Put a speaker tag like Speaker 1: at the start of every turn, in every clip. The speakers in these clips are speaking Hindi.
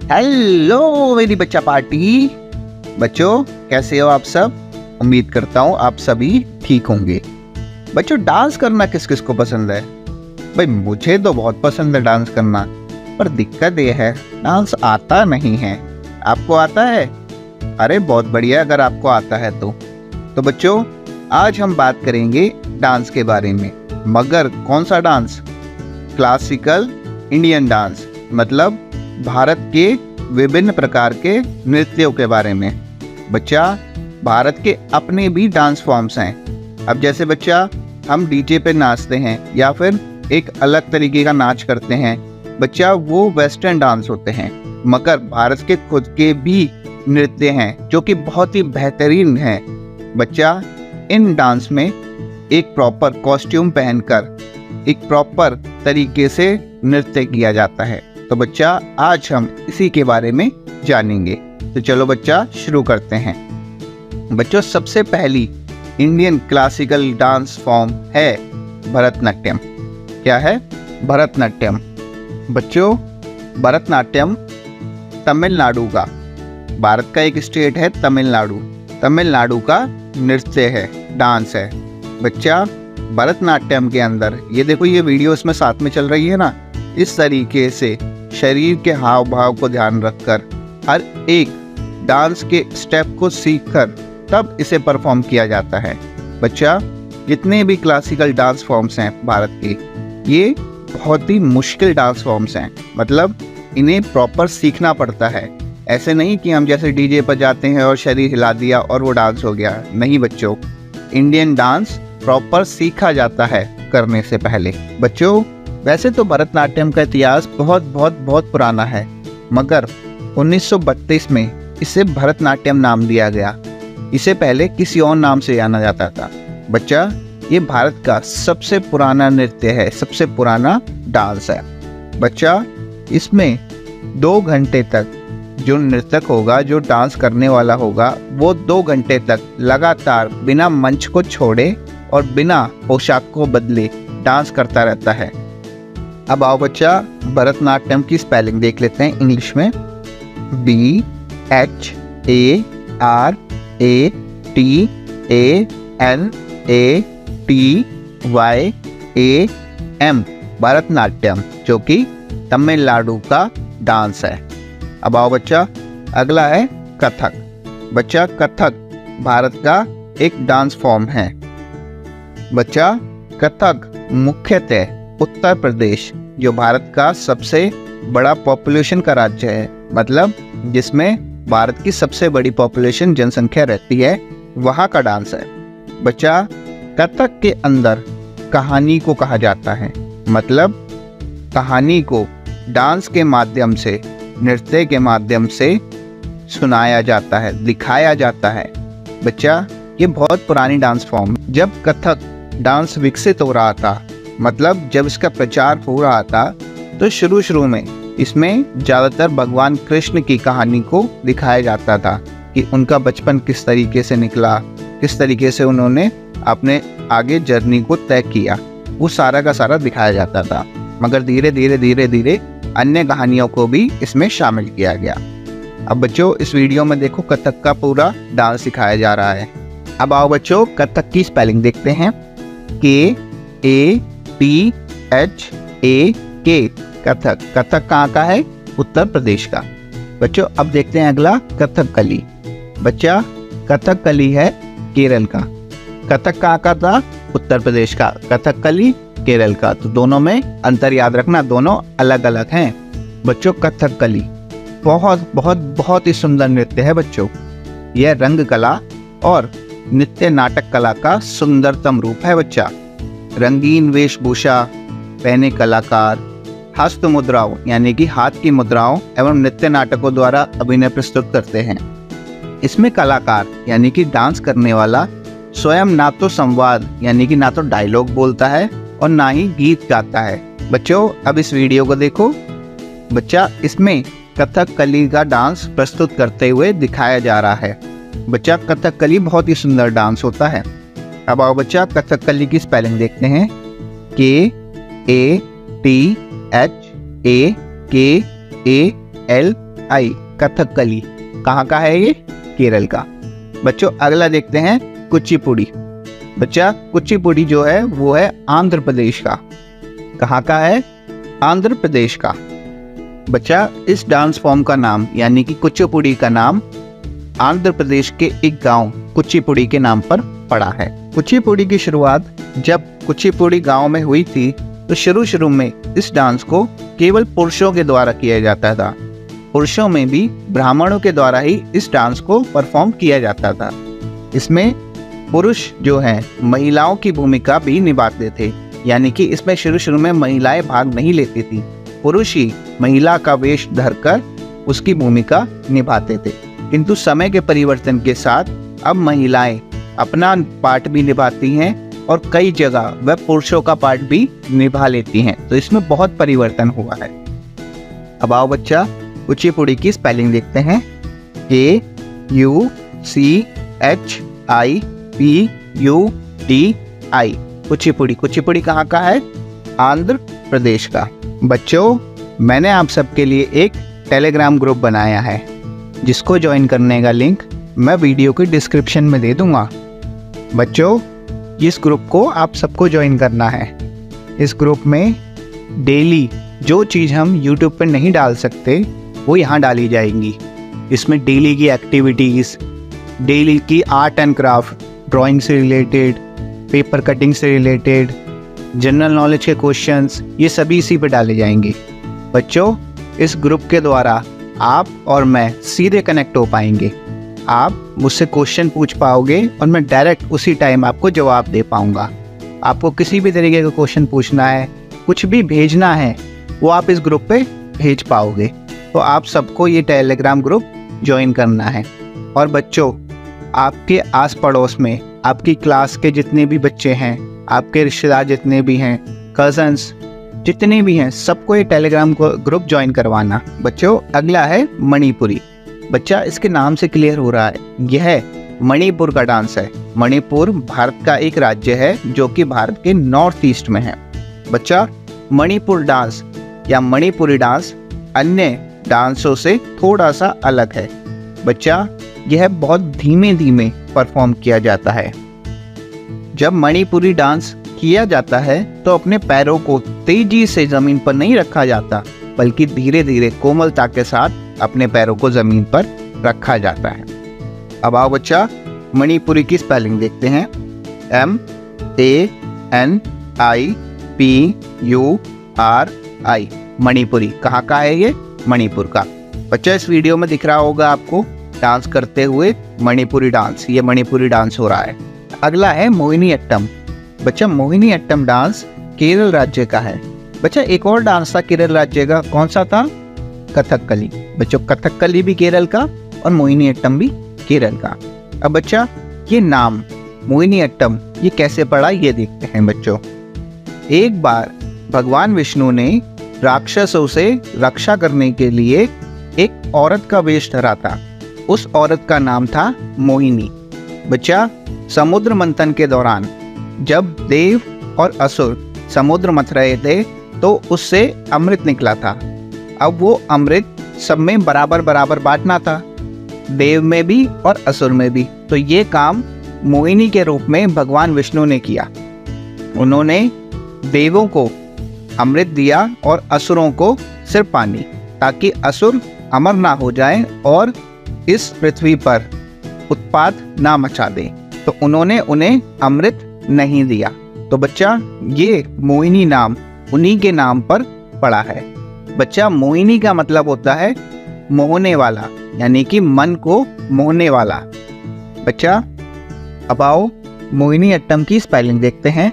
Speaker 1: हेलो मेरी बच्चा पार्टी। बच्चों कैसे हो आप सब। उम्मीद करता हूँ आप सभी ठीक होंगे। बच्चों डांस करना किस किस को पसंद है। भाई मुझे तो बहुत पसंद है डांस करना, पर दिक्कत ये है डांस आता नहीं है। आपको आता है? अरे बहुत बढ़िया अगर आपको आता है तो बच्चों आज हम बात करेंगे डांस के बारे में। मगर कौन सा डांस? क्लासिकल इंडियन डांस, मतलब भारत के विभिन्न प्रकार के नृत्यों के बारे में। बच्चा भारत के अपने भी डांस फॉर्म्स हैं। अब जैसे बच्चा हम डीजे पे नाचते हैं या फिर एक अलग तरीके का नाच करते हैं, बच्चा वो वेस्टर्न डांस होते हैं। मगर भारत के खुद के भी नृत्य हैं जो कि बहुत ही बेहतरीन हैं। बच्चा इन डांस में एक प्रॉपर कॉस्ट्यूम पहनकर एक प्रॉपर तरीके से नृत्य किया जाता है। तो बच्चा आज हम इसी के बारे में जानेंगे। तो चलो बच्चा शुरू करते हैं। बच्चों सबसे पहली इंडियन क्लासिकल डांस फॉर्म है भरतनाट्यम। क्या है? भरतनाट्यम। बच्चों भरतनाट्यम तमिलनाडु का, भारत का एक स्टेट है तमिलनाडु का नृत्य है, डांस है। बच्चा भरतनाट्यम के अंदर ये देखो, ये वीडियो इसमें साथ में चल रही है ना, इस तरीके से शरीर के हाव भाव को ध्यान रखकर हर एक डांस के स्टेप को सीखकर तब इसे परफॉर्म किया जाता है। बच्चा जितने भी क्लासिकल डांस फॉर्म्स हैं भारत के, ये बहुत ही मुश्किल डांस फॉर्म्स हैं। मतलब इन्हें प्रॉपर सीखना पड़ता है। ऐसे नहीं कि हम जैसे डीजे पर जाते हैं और शरीर हिला दिया और वो डांस हो गया। नहीं बच्चों, इंडियन डांस प्रॉपर सीखा जाता है करने से पहले। बच्चों वैसे तो भरतनाट्यम का इतिहास बहुत पुराना है, मगर 1932 में इसे भरतनाट्यम नाम दिया गया। इसे पहले किसी और नाम से जाना जाता था। बच्चा ये भारत का सबसे पुराना नृत्य है, सबसे पुराना डांस है। बच्चा इसमें 2 घंटे तक जो नृतक होगा, जो डांस करने वाला होगा, वो 2 घंटे तक लगातार बिना मंच को छोड़े और बिना पोशाक को बदले डांस करता रहता है। अब आओ बच्चा भरतनाट्यम की स्पेलिंग देख लेते हैं इंग्लिश में। BHARATNATYAM भरतनाट्यम, जो कि तमिलनाडु का डांस है। अब आओ बच्चा अगला है कथक। बच्चा कथक भारत का एक डांस फॉर्म है। बच्चा कथक मुख्यतः उत्तर प्रदेश, जो भारत का सबसे बड़ा पॉपुलेशन का राज्य है, मतलब जिसमें भारत की सबसे बड़ी पॉपुलेशन जनसंख्या रहती है, वहाँ का डांस है। बच्चा कथक के अंदर कहानी को कहा जाता है, मतलब कहानी को डांस के माध्यम से, नृत्य के माध्यम से सुनाया जाता है, दिखाया जाता है। बच्चा ये बहुत पुरानी डांस फॉर्म, जब कथक डांस विकसित हो रहा था, मतलब जब इसका प्रचार हो रहा था, तो शुरू में इसमें ज़्यादातर भगवान कृष्ण की कहानी को दिखाया जाता था कि उनका बचपन किस तरीके से निकला, किस तरीके से उन्होंने अपने आगे जर्नी को तय किया, वो सारा का सारा दिखाया जाता था। मगर धीरे धीरे अन्य कहानियों को भी इसमें शामिल किया गया। अब बच्चों इस वीडियो में देखो कथक का पूरा डांस सिखाया जा रहा है। अब आओ बच्चों कथक की स्पेलिंग देखते हैं। KATHAK कथक। कथक कहाँ का है? उत्तर प्रदेश का। बच्चों अब देखते हैं अगला कथकली। बच्चा कथकली है केरल का। कथक कहाँ का था? उत्तर प्रदेश का। कथकली केरल का। तो दोनों में अंतर याद रखना, दोनों अलग अलग हैं। बच्चों कथकली बहुत ही सुंदर नृत्य है। बच्चों यह रंग कला और नृत्य नाटक कला का सुंदरतम रूप है। बच्चा रंगीन वेशभूषा पहने कलाकार हस्त मुद्राओं यानी कि हाथ की मुद्राओं एवं नृत्य नाटकों द्वारा अभिनय प्रस्तुत करते हैं। इसमें कलाकार यानी कि डांस करने वाला स्वयं ना तो संवाद यानी कि ना तो डायलॉग बोलता है और ना ही गीत गाता है। बच्चों अब इस वीडियो को देखो। बच्चा इसमें कथकली का डांस प्रस्तुत करते हुए दिखाया जा रहा है। बच्चा कथकली बहुत ही सुंदर डांस होता है। अब आओ बच्चा कथकली की स्पेलिंग देखते हैं। KATHAKAL आई कथकली कहाँ का है? ये केरल का। बच्चों अगला देखते हैं कुचिपुड़ी। बच्चा कुचिपुड़ी जो है वो है आंध्र प्रदेश का। कहाँ का है? आंध्र प्रदेश का। बच्चा इस डांस फॉर्म का नाम यानी कि कुचिपुड़ी का नाम आंध्र प्रदेश के एक गांव कुचिपुड़ी के नाम पर पड़ा है। कुचिपुड़ी की शुरुआत जब कुचिपुड़ी गांव में हुई थी तो शुरू में इस डांस को केवल पुरुषों के द्वारा किया जाता था। पुरुषों में भी ब्राह्मणों के द्वारा ही इस डांस को परफॉर्म किया जाता था। इसमें पुरुष जो हैं महिलाओं की भूमिका भी निभाते थे, यानी कि इसमें शुरू में महिलाएं भाग नहीं लेती थी, पुरुष ही महिला का वेश धरकर उसकी भूमिका निभाते थे। किंतु समय के परिवर्तन के साथ अब महिलाएं अपना पार्ट भी निभाती हैं और कई जगह वह पुरुषों का पार्ट भी निभा लेती हैं, तो इसमें बहुत परिवर्तन हुआ है। अब आओ बच्चा कुचिपुड़ी की स्पेलिंग देखते हैं। KUCHIPUDI कुचिपुड़ी। कुचिपुड़ी कहाँ का है? आंध्र प्रदेश का। बच्चों मैंने आप सबके लिए एक टेलीग्राम ग्रुप बनाया है, जिसको ज्वाइन करने का लिंक मैं वीडियो की डिस्क्रिप्शन में दे दूंगा। बच्चों इस ग्रुप को आप सबको ज्वाइन करना है। इस ग्रुप में डेली जो चीज़ हम यूट्यूब पर नहीं डाल सकते वो यहाँ डाली जाएंगी। इसमें डेली की एक्टिविटीज़, डेली की आर्ट एंड क्राफ्ट, ड्राइंग से रिलेटेड, पेपर कटिंग से रिलेटेड, जनरल नॉलेज के क्वेश्चंस, ये सभी इसी पे डाले जाएंगे। बच्चों इस ग्रुप के द्वारा आप और मैं सीधे कनेक्ट हो पाएंगे। आप मुझसे क्वेश्चन पूछ पाओगे और मैं डायरेक्ट उसी टाइम आपको जवाब दे पाऊंगा। आपको किसी भी तरीके का क्वेश्चन पूछना है, कुछ भी भेजना है, वो आप इस ग्रुप पे भेज पाओगे। तो आप सबको ये टेलीग्राम ग्रुप ज्वाइन करना है। और बच्चों आपके आस पड़ोस में आपकी क्लास के जितने भी बच्चे हैं, आपके रिश्तेदार जितने भी हैं, कजन्स जितने भी हैं, सबको ये टेलीग्राम ग्रुप ज्वाइन करवाना। बच्चों अगला है मणिपुरी। बच्चा इसके नाम से क्लियर हो रहा है, यह मणिपुर का डांस है। मणिपुर भारत का एक राज्य है जो कि भारत के नॉर्थ ईस्ट में है। बच्चा मणिपुर डांस या मणिपुरी डांस अन्य डांसों से थोड़ा सा अलग है। बच्चा यह बहुत धीमे धीमे परफॉर्म किया जाता है। जब मणिपुरी डांस किया जाता है तो अपने पैरों को तेजी से जमीन पर नहीं रखा जाता, बल्कि धीरे धीरे कोमलता के साथ अपने पैरों को जमीन पर रखा जाता है। अब आओ बच्चा मणिपुरी की स्पेलिंग देखते हैं। MANIPURI मणिपुरी। कहाँ का है ये? मणिपुर का। बच्चा इस वीडियो में दिख रहा होगा आपको डांस करते हुए मणिपुरी डांस, ये मणिपुरी डांस हो रहा है। अगला है मोहिनी अट्टम। बच्चा मोहिनी अट्टम डांस केरल राज्य का है। बच्चा एक और डांस था केरल राज्य का, कौन सा था? कथकली। बच्चों कथकली भी केरल का और मोहिनी अट्टम भी केरल का। अब बच्चा ये नाम मोहिनी अट्टम ये कैसे पड़ा ये देखते हैं। बच्चों एक बार भगवान विष्णु ने राक्षसों से रक्षा करने के लिए एक औरत का वेश धरा था। उस औरत का नाम था मोहिनी। बच्चा समुद्र मंथन के दौरान जब देव और असुर समुद्र मथ रहे थे तो उससे अमृत निकला था। अब वो अमृत सब में बराबर बराबर बांटना था, देव में भी और असुर में भी। तो ये काम मोहिनी के रूप में भगवान विष्णु ने किया। उन्होंने देवों को अमृत दिया और असुरों को सिर्फ पानी, ताकि असुर अमर ना हो जाएं और इस पृथ्वी पर उत्पात ना मचा दें। तो उन्होंने उन्हें अमृत नहीं दिया। तो बच्चा ये मोहिनी नाम उन्हीं के नाम पर पड़ा है। बच्चा मोहिनी का मतलब होता है मोहने वाला, यानी कि मन को मोहने वाला। बच्चा अब आओ मोहिनी अट्टम की स्पेलिंग देखते हैं।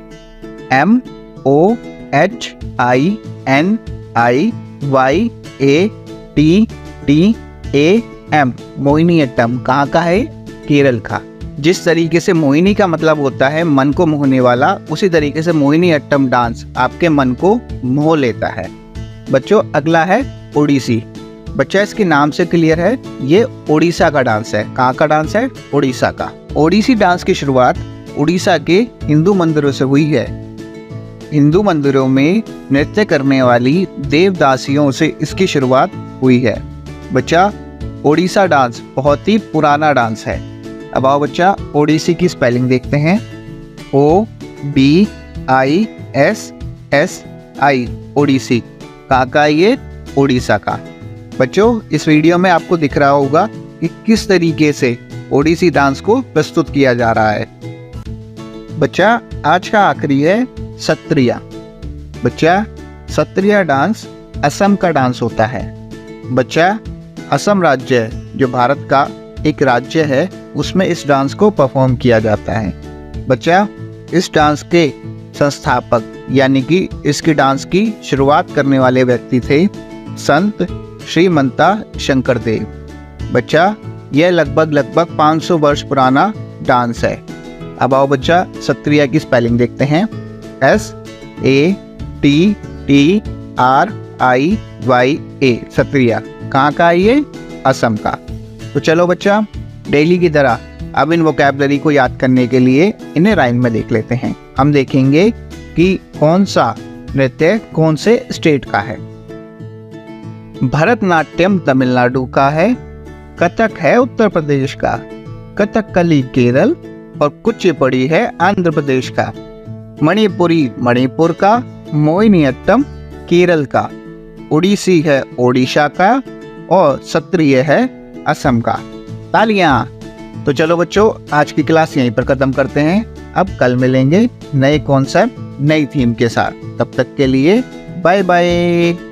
Speaker 1: MOHINIYATTAM मोहिनी अट्टम। कहाँ का है? केरल का। जिस तरीके से मोहिनी का मतलब होता है मन को मोहने वाला, उसी तरीके से मोहिनी अट्टम डांस आपके मन को मोह लेता है। बच्चों अगला है ओडिसी। बच्चा इसके नाम से क्लियर है, ये उड़ीसा का डांस है। कहाँ का डांस है? उड़ीसा का। ओडिसी डांस की शुरुआत उड़ीसा के हिंदू मंदिरों से हुई है। हिंदू मंदिरों में नृत्य करने वाली देवदासियों से इसकी शुरुआत हुई है। बच्चा ओडिशा डांस बहुत ही पुराना डांस है। अब आओ बच्चा ओडिसी की स्पेलिंग देखते हैं। ODISSI ओडिसी। कहाँ का है ये? उड़ीसा का। बच्चों इस वीडियो में आपको दिख रहा होगा कि किस तरीके से ओडिसी डांस को प्रस्तुत किया जा रहा है। बच्चा आज का आखिरी है सत्रिया। बच्चा सत्रिया डांस असम का डांस होता है। बच्चा असम राज्य जो भारत का एक राज्य है उसमें इस डांस को परफॉर्म किया जाता है। बच्चा इस डांस के संस्थापक यानी कि इसकी डांस की शुरुआत करने वाले व्यक्ति थे संत श्रीमंता शंकरदेव। बच्चा यह लगभग 500 वर्ष पुराना डांस है। अब आओ बच्चा सत्रिया की स्पेलिंग देखते हैं। SATTRIYA सत्रिया। कहाँ का है ये? असम का। तो चलो बच्चा डेली की तरह अब इन वोकैबुलरी को याद करने के लिए इन्हें राइम में देख लेते हैं। हम देखेंगे कि कौन सा नृत्य कौन से स्टेट का है। भरतनाट्यम तमिलनाडु का है, कथक है उत्तर प्रदेश का, कथकली केरल और कुचिपुड़ी है आंध्र प्रदेश का, मणिपुरी मणिपुर का, मोहिनीअट्टम केरल का, ओडिसी है ओडिशा का और सत्रिय है असम का। तालियां। तो चलो बच्चों आज की क्लास यहीं पर खत्म करते हैं। अब कल मिलेंगे नए कॉन्सेप्ट नई थीम के साथ। तब तक के लिए बाय बाय।